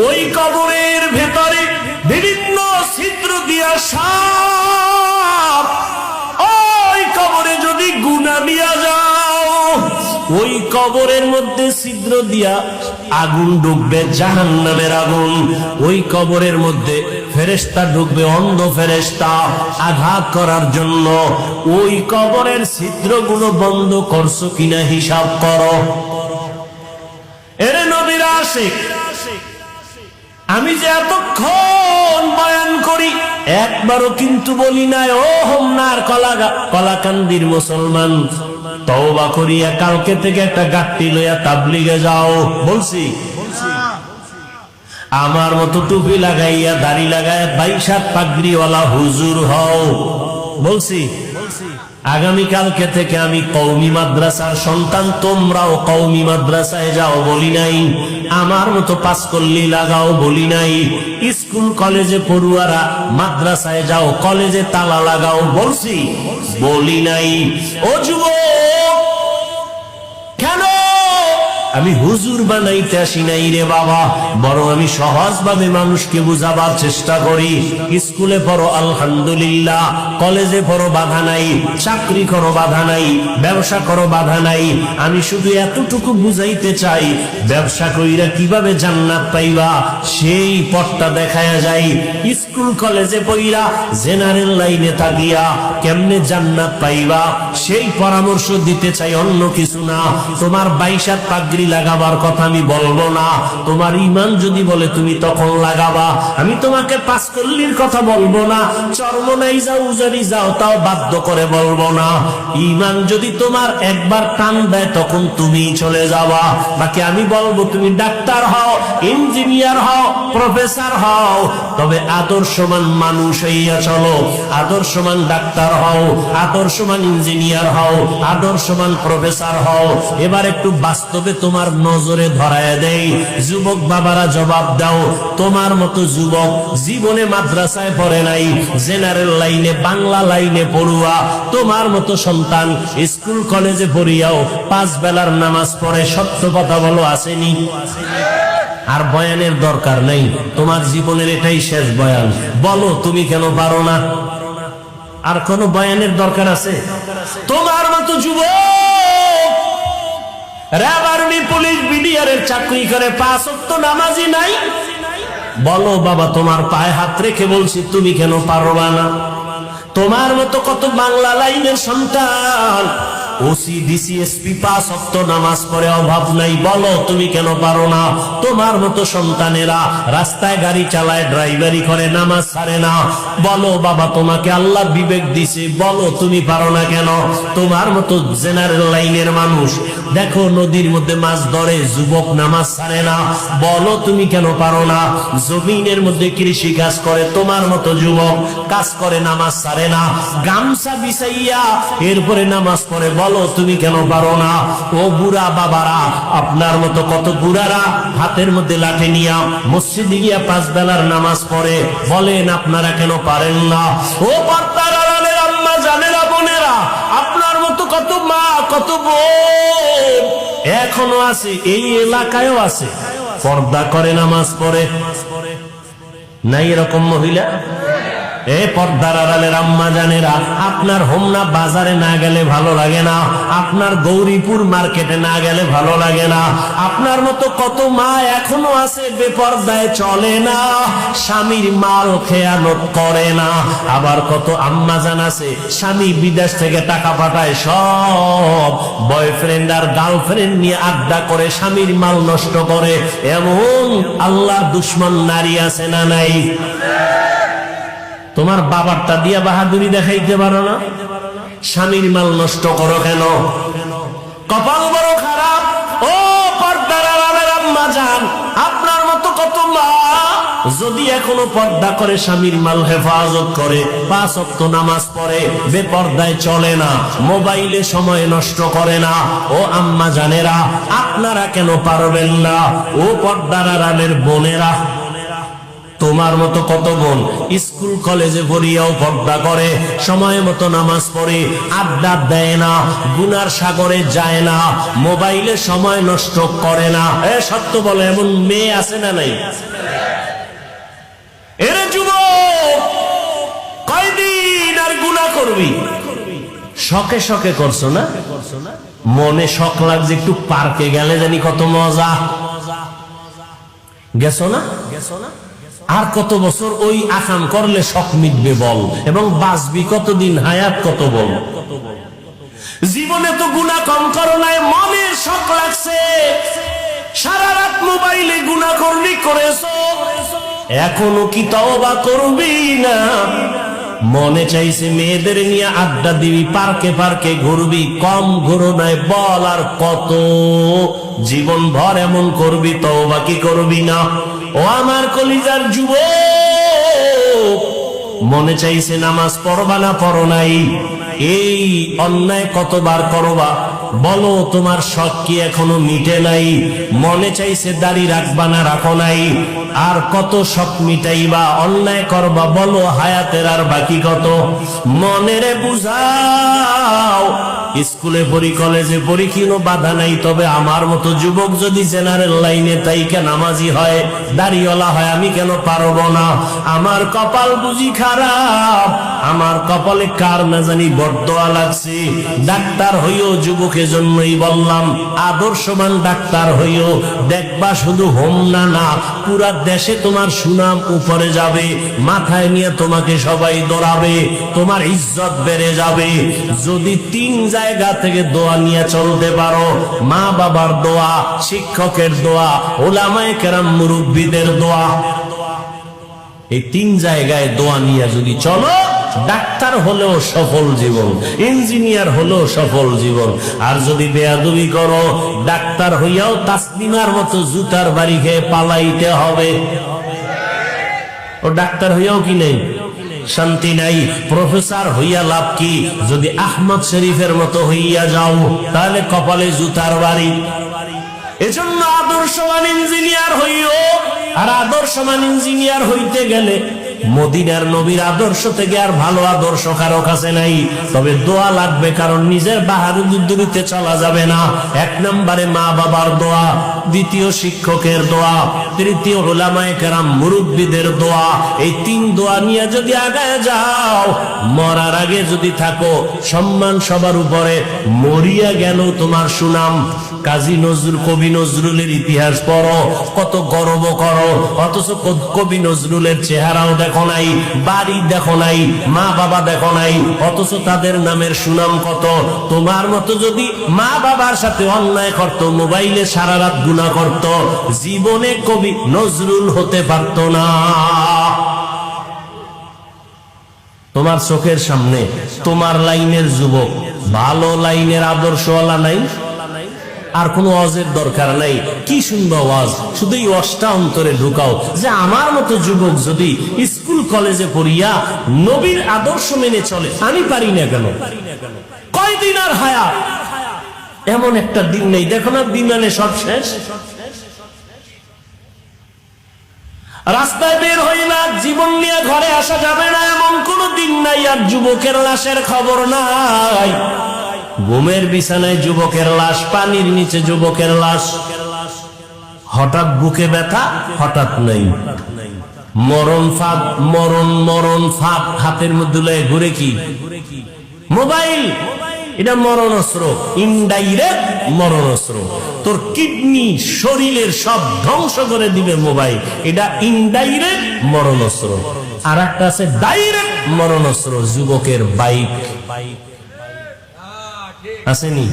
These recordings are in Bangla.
ওই কবরের ভেতরে বিভিন্ন ছিদ্র দিয়া সাপ, ওই কবরে যদি গুনাহ দিয়া যাও, ওই কবরের মধ্যে ছিদ্র দিয়া আগুন ঢুকবে, জাহান্নামের আগুন। ওই কবরের মধ্যে ফেরেশতা ঢুকবে, অন্ধ ফেরেশতা আঘাত করার জন্য। ওই কবরের ছিদ্রগুলো বন্ধ করছো কিনা হিসাব করো। এরে নবীর আশিক, আমি যে এতক্ষণ বয়ান করি একবারও কিন্তু বলি নাই ও হোমনার কলাকান্দির মুসলমান, তওবা করিয়া কালকে থেকে একটা গাট্টি লইয়া তাবলিগে যাও। বলছি আমার মতো টুপি লাগাইয়া দাড়ি লাগাইয়া 22 পাগড়িওয়ালা হুজুর হও। বলছি আগামী কালকে থেকে আমি কওমি মাদ্রাসার সন্তান, তোমরাও কওমি মাদ্রাসায় যাও বলি নাই। আমার মতো পাঁচকল্লি লাগাও বলি নাই। স্কুল কলেজে পড়ুয়ারা মাদ্রাসায় যাও, কলেজে তালা লাগাও বলছি? বলি নাই। ও যুবক, কেন আমি হুজুর বানাইতে আসি নাই রে বাবা, বরং আমি সহজভাবে মানুষকে বুঝাবার চেষ্টা করি। স্কুলে পড়ো আলহামদুলিল্লাহ, কলেজে পড়ো বাধা নাই, চাকরি করো বাধা নাই, ব্যবসা করো বাধা নাই। আমি শুধু এতটুকু বুঝাইতে চাই, ব্যবসা কইরা কিভাবে জান্নাত পাইবা সেই পথটা দেখায়া যায়। স্কুল কলেজে পড়িরা জেনারেল লাইনে থাকিয়া কেমনে জান্নাত পাইবা সেই পরামর্শ দিতে চাই, অন্য কিছু না। তোমার 22 পাগড়ি লাগাবার কথা আমি বলবো না। তোমার ঈমান যদি বলে তুমি তখন লাগাবা। আমি তোমাকে পাঁচকল্লির কথা বলবো না, চরমনাই যাও, উজারি যাও, তাও বাধ্য করে বলবো না। ঈমান যদি তোমার একবার টান দেয় তখন তুমি চলে যাবা। বাকি আমি বলবো তুমি ডাক্তার হও, ইঞ্জিনিয়ার হও, প্রফেসর হও, তবে আদর্শবান মানুষ হইয়া চলো। আদর্শবান ডাক্তার হও, আদর্শবান ইঞ্জিনিয়ার হও, আদর্শবান প্রফেসর হও। এবার একটু বাস্তবে তোমার নজরে ধরায় দেই। যুবক বাবারা জবাব দাও, তোমার মতো যুবক জীবনে মাদ্রাসায় পড়ে নাই, জেনারেল লাইনে বাংলা লাইনে পড়ুয়া, তোমার মতো সন্তান স্কুল কলেজে পড়িয়াও 5 বেলার নামাজ পড়ে, সত্য কথা বলো আসেনি? আর বয়ানের দরকার নেই, তোমার জীবনের এটাই শেষ বয়ান। বলো তুমি কেন পারো না? আর কোন বয়ানের দরকার আছে? তোমার মতো যুবক র্যাব, আর্মি, পুলিশ, বিডিআরের চাকরি করে 5 ওয়াক্ত নামাজি নাই। বলো বাবা, তোমার পায়ে হাত রেখে বলছি তুমি কেন পারবা না? তোমার মতো কত বাংলা লাইনের সন্তান ওসি, ডিসি, এসপি 5 ওয়াক্ত নামাজ পড়ে, অভাব নাই। বলো তুমি কেন পারো না? তোমার মতো সন্তানেরা রাস্তায় গাড়ি চালায়, ড্রাইভারি করে, নামাজ ছাড়ে না। বলো বাবা, তোমাকে আল্লাহ বিবেক দিছে, বলো তুমি পারো না কেন? তোমার মতো জেনারেল লাইনের মানুষ দেখো নদীর মধ্যে মাছ ধরে, যুবক নামাজ ছাড়ে না। বলো তুমি কেন পারো না? জমিনের মধ্যে কৃষি কাজ করে, তোমার মতো যুবক কাজ করে, নামাজ ছাড়ে না। গামছা বিছাইয়া এরপরে নামাজ পড়ে, বলো তুমি কেন পারো না? ও বুড়া বাবারা, আপনার মতো কত বুড়ারা হাতের মধ্যে লাঠি নিয়া মসজিদে গিয়া 5 বেলার নামাজ পড়ে, বলেন আপনারা কেন পারেন না? ও পর্দার আড়ালের আম্মা জানেরা, বোনেরা, আপনার মতো কত মা, কত বোন এখনো আছে, এই এলাকায়ও আছে, পর্দা করে নামাজ পড়ে। নাই এরকম মহিলা? এ পর্দার আড়ালের আম্মা জানেরা, আপনার হোমনা বাজারে না গেলে ভালো লাগে না, আপনার গৌরীপুর মার্কেটে না গেলে ভালো লাগে না। আপনার মতো কত মা এখনো আছে বেপর্দায় চলে না, স্বামীর মাল খেয়ানত করে না। আবার কত আম্মা জান আছে স্বামী বিদেশ থেকে টাকা পাঠায়, সব বয়ফ্রেন্ড আর গার্লফ্রেন্ড নিয়ে আড্ডা করে স্বামীর মাল নষ্ট করে। এমন আল্লাহ দুশ্মন নারী আছে না নাই? তোমার বাবারটা দিয়া বাহাদুরি দেখাইতে পারো না? স্বামীর মাল নষ্ট করো কেন? কপাল বড় খারাপ। ও পর্দার আড়ালের আম্মা জান, আপনার মতো কত মা যদি এখনো পর্দা করে, স্বামীর মাল হেফাজত করে, 5 ওয়াক্ত নামাজ পড়ে, বেপর্দায় চলে না, মোবাইলে সময় নষ্ট করে না। ও আম্মা জানেরা, আপনারা কেন পারবেন না? ও পর্দার আড়ালের বোনেরা, তোমার মতো কত বোন স্কুল কলেজে পড়িয়াও পর্দা করে, সময় মতো নামাজ পড়ে, আড্ডা দেয় না, গুনার সাগরে যায় না, মোবাইলে সময় নষ্ট করে না। সত্য বলে, এমন মেয়ে আছে না নাই? এর যুবক, কয়দিন আর গুনাহ করবি? শখে শখে করছো না? মনে শখ লাগছে একটু পার্কে গেলে জানি কত মজা। গেছো না? আর কত বছর ওই আকাম করলে শখ মিটবে বল, এবং বাঁচবি কতদিন, হায়াত কত বল। জীবনে তো গুনাহ কম করো নাই, মনে শখ লাগছে, সারা রাত মোবাইলে গুনাহ করলি, করেছো, এখনো কি তওবা করবি না? মনে চাইছে মেয়েদের নিয়ে আড্ডা দিবি, পার্কে পার্কে ঘুরবি, কম ঘুরো নাই বল, আর কত জীবন ভর এমন করবি, তওবা কি করবি না? ও আমার কলিজার যুবক, মনে চাইছে নামাজ পড়বা না, পড়ো নাই, এই অন্যায় কতবার করবা বলো? তোমার শখ কি এখনো মিটে নাই? মনে চাইছে দাড়ি রাখবা না, রাখো নাই, আর কত শখ মিটাইবা? অন্যায় করবা বলো, হায়াতের আর বাকি কত? মনেরে বুঝাও, স্কুলে পড়ি, কলেজে পড়ি, কোনো বাধা নাই, তবে আমার মতো যুবক যদি জেনারেল লাইনে তাইকে নামাজি হয়, দাড়িওয়ালা হয়, আমি কেন পারবো না? আমার কপাল বুঝি খারাপ, আমার কপালে কার না জানি বরদোয়া লাগছে। ডাক্তার হইও যুবকের জন্যই বললাম, আদর্শবান ডাক্তার হইও, দেখবা শুধু হোমনা না, পুরা দেশে তোমার সুনাম উপরে যাবে, মাথায় নিয়ে তোমাকে সবাই দৌড়াবে, তোমার ইজ্জত বেড়ে যাবে। যদি 3 জায়গা থেকে দোয়া নিয়ে চলতে পারো, মা বাবার দোয়া, শিক্ষকের দোয়া, ওলামায়ে কেরাম মুরব্বিদের দোয়া, এই 3 জায়গায় দোয়া নিয়ে যদি চলো, ডাক্তার হলেও সফল জীবন, ইঞ্জিনিয়ার হলেও সফল জীবন। আর যদি বেয়াদবি করো, ডাক্তার হইয়াও তাসলিমার মতো জুতার বাড়ি খেয়ে পালাইতে হবে। ও ডাক্তার হইয়াও কি নেই, শান্তি নাই। প্রফেসর হইয়া লাভ কি? যদি আহমদ শরীফের মতো হইয়া যাও, তাহলে কপালে জুতার বাড়ি। এজন্য আদর্শবান ইঞ্জিনিয়ার হইও, আর আদর্শবান ইঞ্জিনিয়ার হইতে গেলে মদিনার নবীর আদর্শ থেকে আর ভালো আদর্শ কারো কাছে নাই। তবে দোয়া লাগবে, কারণ নিজের বাহাদুরিতে চলা যাবে না। 1 নম্বরে মা বাবার দোয়া, দ্বিতীয় শিক্ষকের দোয়া, তৃতীয় উলামায়ে কেরাম মুরব্বিদের দোয়া। এই 3 দোয়া নিয়ে যদি আগায় যাও, মরার আগে যদি থাকো, সম্মান সবার উপরে, মরিয়া গেল তোমার সুনাম। কাজী নজরুল, কবি নজরুলের ইতিহাস পড়ো, কত গর্ব করো, অথচ কবি নজরুলের চেহারাও দেখো নাই, বাড়ি দেখো নাই, মা বাবা দেখো নাই, অথচ তাদের নামের সুনাম কত। তোমার মতো যদি মা বাবার সাথে অন্যায় করত, মোবাইলে সারা রাত গুনাহ করত, জীবনে কবি নজরুল হতে পারত না। তোমার চোখের সামনে তোমার লাইনের যুবক, ভালো লাইনের আদর্শওয়ালা নাই, আর কোনো ওয়াজের দরকার নাই। কি শুনবো ওয়াজ? শুধু এই ওয়াজটা অন্তরে ঢুকাও যে আমার মতো যুবক যদি স্কুল কলেজে পড়িয়া নবীর আদর্শ মেনে চলে, আমি পারি না কেন? কয়দিন আর হায়াত? এমন একটা দিন নেই, দেখো না বিমানে সব শেষ। রাস্তায় বের হইলা, জীবন নিয়ে ঘরে আসা যাবে না, এমন কোন দিন নাই আর যুবকের লাশের খবর নাই। ঘুমের বিছানায় যুবকের লাশ, পানির নিচে যুবকের লাশ, হঠাৎ বুকে ব্যথা, হঠাৎ নেই, মরণ ফাঁদ, মরণ ফাঁদ হাতের মধ্যে লয়ে ঘুরে কি? মোবাইল। এটা মরণ অস্ত্র, ইনডাইরেক্ট মরণ অস্ত্র। তোর কিডনি, শরীরের সব ধ্বংস করে দিবে মোবাইল, এটা ইনডাইরেক্ট মরণ অস্ত্র। আর একটা আছে ডাইরেক্ট মরণ অস্ত্র, যুবকের বাইক। আসেনি?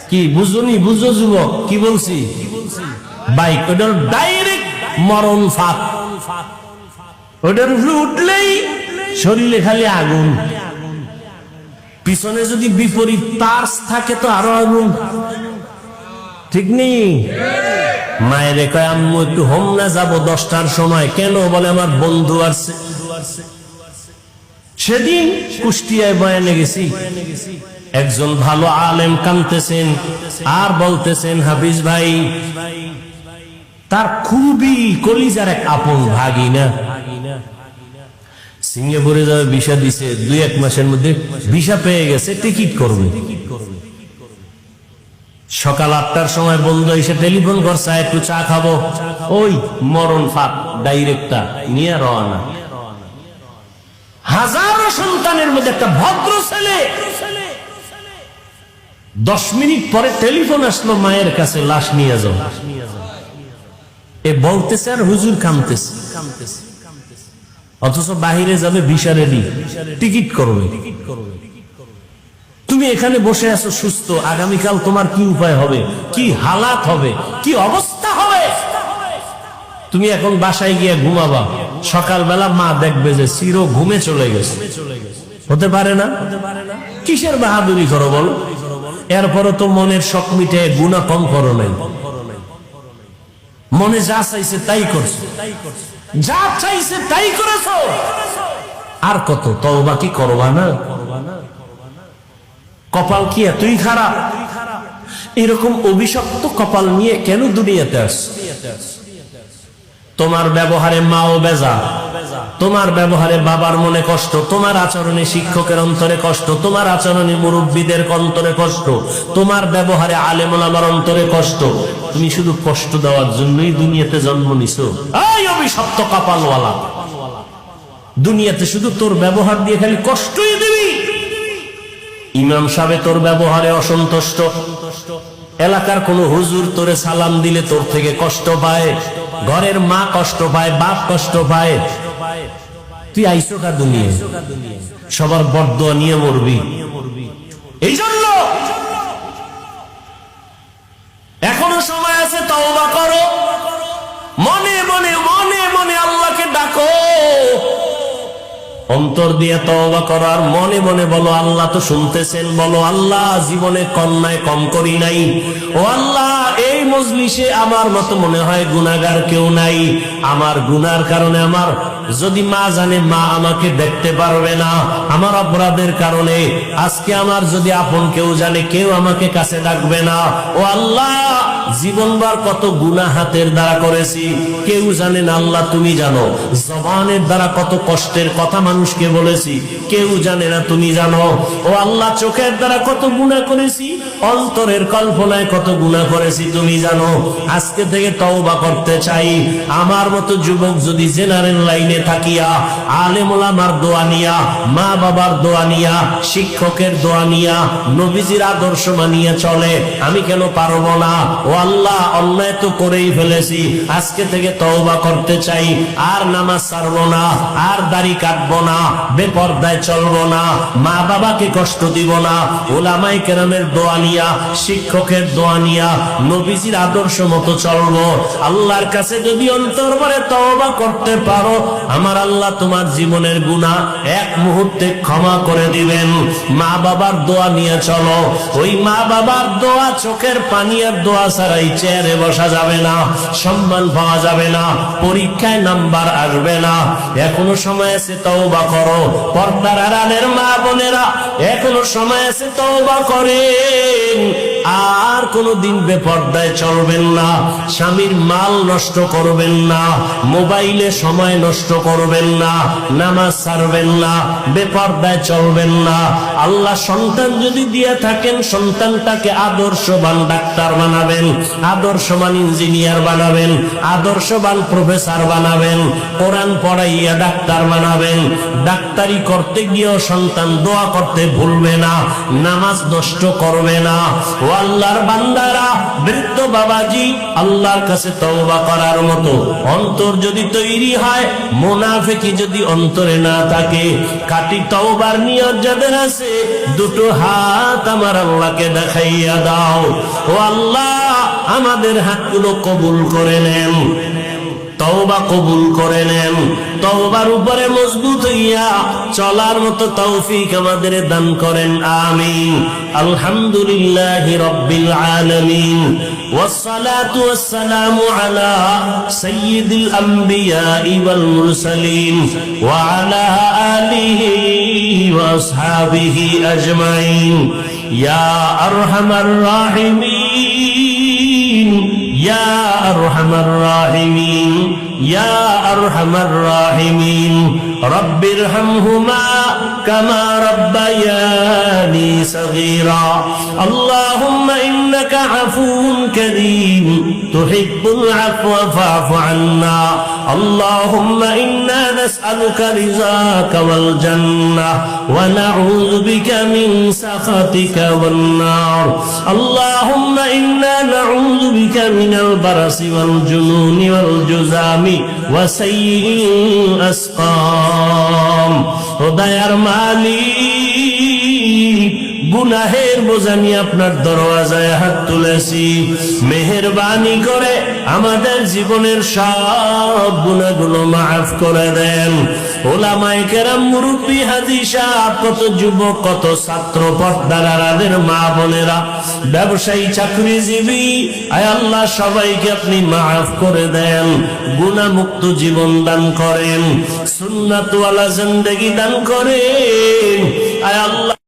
কি বুঝুনি? বুঝো যুবক, কি বলছি? বাইক, ওটার ডাইরেক্ট মরণ ফাঁদ। ওটার উপরে উঠলেই শরীরে খালি আগুন, পিছনে যদি বিপরীত তার থাকে তো আরো আগুন। ঠিক নেই? মায়ের কয় আম্মু একটু হোমনা যাবো 10টার সময়। কেন? বলে আমার বন্ধু আসছে। সেদিন কুষ্টিয়ায় বয়ানে গেছি, একজন ভালো আলেম কাঁদতেছেন আর বলতেছেন, হাফিজ ভাই তার খুবই কলিজার এক আপন ভাগিনা সিঙ্গাপুরে যাবে, ভিসা দিছে, 2-1 মাসের মধ্যে ভিসা পেয়ে গেছে, টিকিট করবে। সকাল 8টার সময় বন্ধু এসে টেলিফোন করছে, একটু চা খাবো, ওই মরণ ফাঁক ডাইরেক্টটা নিয়ে রওনা। হাজারো সন্তানের মধ্যে একটা ভদ্র ছেলে, 10 মিনিট পরে টেলিফোন আসলো, মায়ের কাছে লাশ নিয়ে যাও। এ বলতেছে আর হুজুর কামতেছে, অথচ বাহিরে যাবে, ভিসা রেডি, টিকিট করবে। তুমি এখানে বসে আছো সুস্থ, আগামীকাল তোমার কি উপায় হবে, কি হালাত হবে, কি অবস্থা হবে। তুমি এখন বাসায় গিয়ে ঘুমাবা, সকালবেলা মা দেখবে যে চির ঘুমে চলে গেছে। হতে পারে না? কিসের বাহাদুরি করো বলো? এরপরও তো মনের শখ মিটে গুনাহ কম করো নাই। মনে যা চাইছে তাই করছো, যা চাইছে তাই করেছো, আর কত তওবা কি করবা না? কপাল কি এতই খারাপ? এরকম অভিশপ্ত কপাল নিয়ে কেন দুনিয়াতে আসছো? তোমার ব্যবহারে মাও বেজা, তোমার ব্যবহারে বাবার মনে কষ্ট, তোমার আচরণে শিক্ষকের অন্তরে কষ্ট, তোমার আচরণে মুরব্বীদের অন্তরে কষ্ট, তোমার ব্যবহারে আলেম ওলামার অন্তরে কষ্ট। তুমি শুধু কষ্ট দেওয়ার জন্যই দুনিয়াতে জন্ম নিছো। এই অভিশপ্ত কপালওয়ালা, দুনিয়াতে শুধু তোর ব্যবহার দিয়ে খালি কষ্টই দিবি। ইমাম সাহেব তোর ব্যবহারে অসন্তুষ্ট, এলাকার কোন হুজুর তোরে সালাম দিলে তোর থেকে কষ্ট পায়, ঘরের মা কষ্ট পায়, বাপ কষ্ট পায়। তুই আইসো কার দুনিয়ায়? সবার বরদোয়া নিয়ে মরবি। এই জন্য এখনো সময় আছে, তওবা করো, মনে মনে মনে মনে আল্লাহকে ডাকো, অন্তর দিয়ে তওবা করার, মনে মনে বলো আল্লাহ তো শুনতেছেন, বলো আল্লাহ জীবনে কন্যায় কম করি নাই, ও আল্লাহ এই মজলিসে আমার মতো মনে হয় গুনাহগার কেউ নাই, আমার গুনার কারণে আমার যদি মা জানে মা আমাকে দেখতে পারবে না, আমার অপরাধের কারণে আজকে আমার যদি আপন কেউ জানে কেউ আমাকে কাছে ডাকবে না। ও আল্লাহ জীবনভর কত গুনাহ হাতের দ্বারা করেছি, কেউ জানে না, আল্লাহ তুমি জানো। জবানের দ্বারা কত কষ্টের কথা মানুষকে বলেছি, কেউ জানে না, তুমি জানো। ও আল্লাহ চোখের দ্বারা কত গুনাহ করেছি, অন্তরের কল্পনায় কত গুনাহ করেছি, তুমি জানো। আজকে থেকে তওবা করতে চাই। আমার মতো যুবক যদি জেনারেল লাইনে থাকিয়া আলেম ওলামার দোয়া নিয়া, মা বাবার দোয়া নিয়া, শিক্ষকের দোয়া নিয়া, নবীজির আদর্শ মানিয়ে চলে, আমি কেন পারবো না? ও আল্লাহ অন্যায় তো করেই ফেলেছি, আজকে থেকে তওবা করতে চাই। আর নামাজ ছাড়বো না, আর দাড়ি কাটবো না, বেপরদায় চলবো না, মা বাবাকে কষ্ট দিব না, ওলামায়ে কেরামের দোয়া নিয়া, শিক্ষকের দোয়া নিয়া, নবীজির আদর্শ মতো চলবো। আল্লাহর কাছে যদি অন্তর ভরে তওবা করতে পারো, আমার আল্লাহ তোমার জীবনের গুনাহ এক মুহূর্তে ক্ষমা করে দিবেন। মা বাবার দোয়া নিয়ে চলো, ওই মা বাবার দোয়া চোখের পানি আর দোয়া ছাড়াই চেয়ারে বসা যাবে না, সম্মান পাওয়া যাবে না, পরীক্ষায় নাম্বার আসবে না। এখনো সময় আছে, তওবা করো। পর্দার আড়ালের মা বোনেরা এখনো সময় আছে, তওবা করেন। আর কোনদিন বেপর্দায় চলবেন না, স্বামীর মাল নষ্ট করবেন না, মোবাইলে সময় নষ্ট করবেন না, নামাজ ছাড়বেন না, বেপর্দায় চলবেন না। আল্লাহ সন্তান যদি দিয়ে থাকেন, সন্তানটাকে আদর্শবান ডাক্তার বানাবেন, আদর্শবান ইঞ্জিনিয়ার বানাবেন, আদর্শবান প্রফেসর বানাবেন, কোরআন পড়াইয়া ডাক্তার বানাবেন। ডাক্তারি করতে গিয়েও সন্তান দোয়া করতে ভুলবে না, নামাজ নষ্ট করবে না। ও আল্লাহর বান্দারা, বৃদ্ধ বাবাজি, আল্লাহর কাছে তওবা করার মতো অন্তর যদি তৈরি হয়, মুনাফিকি যদি অন্তরে না থাকে, খাঁটি তওবার নিয়ত যাদের আছে, দুটো হাত আমার আল্লাহকে দেখাইয়া দাও। ও আল্লাহ আমাদের হাতগুলো কবুল করে নেন, তওবা কবুল করে নেন, তওবার উপরে মজবুত হইয়া চলার মতো তৌফিক আমাদের দান করেন, আমিন। আলহামদুলিল্লাহি রাব্বিল আলামিন, والصلاة والسلام على سيد الأنبياء والمرسلين وعلى آله وأصحابه أجمعين يا أرحم الراحمين ইয়া আরহামার রাহিমিন, ইয়া আরহামার রাহিমিন। রব্বিরহামহুমা কামা রাব্বায়ানি সগীরা। আল্লাহুম্মা ইন্নাকা আফুউন কারীম তুহিব্বুল আফওয়া ফা'ফু আন্না। আল্লাহুম্মা ইন্না নাসআলুকা রিযাকা ওয়াল জান্নাহ ওয়া নাউযু বিকা মিন সাখাতিকা ওয়ান নার। আল্লাহুম্মা ইন্না নাউযু বিকা মিনাল বারাসি ওয়াল জুনুনি ওয়াল জুযামি ওয়া সাইয়্যিল আসকাম। ও দয়ার মালিক, গুনাহের বোঝা নিয়ে আপনার দরওয়াজায় হাত তুলেছি, মেহেরবানি করে আমাদের জীবনের সব গুনাহগুলো মাফ করে দেন। ওলামায়ে কেরাম, মুরব্বী, হাজী সাহেব, কত যুবক, কত ছাত্র, পর্দার আড়ালের মা বোনেরা, ব্যবসায়ী, চাকরিজীবী, আয় আল্লাহ সবাইকে আপনি মাফ করে দেন, গুনাহমুক্ত জীবন দান করেন, সুন্নাতওয়ালা জিন্দেগি দান করেন। আয় আল্লাহ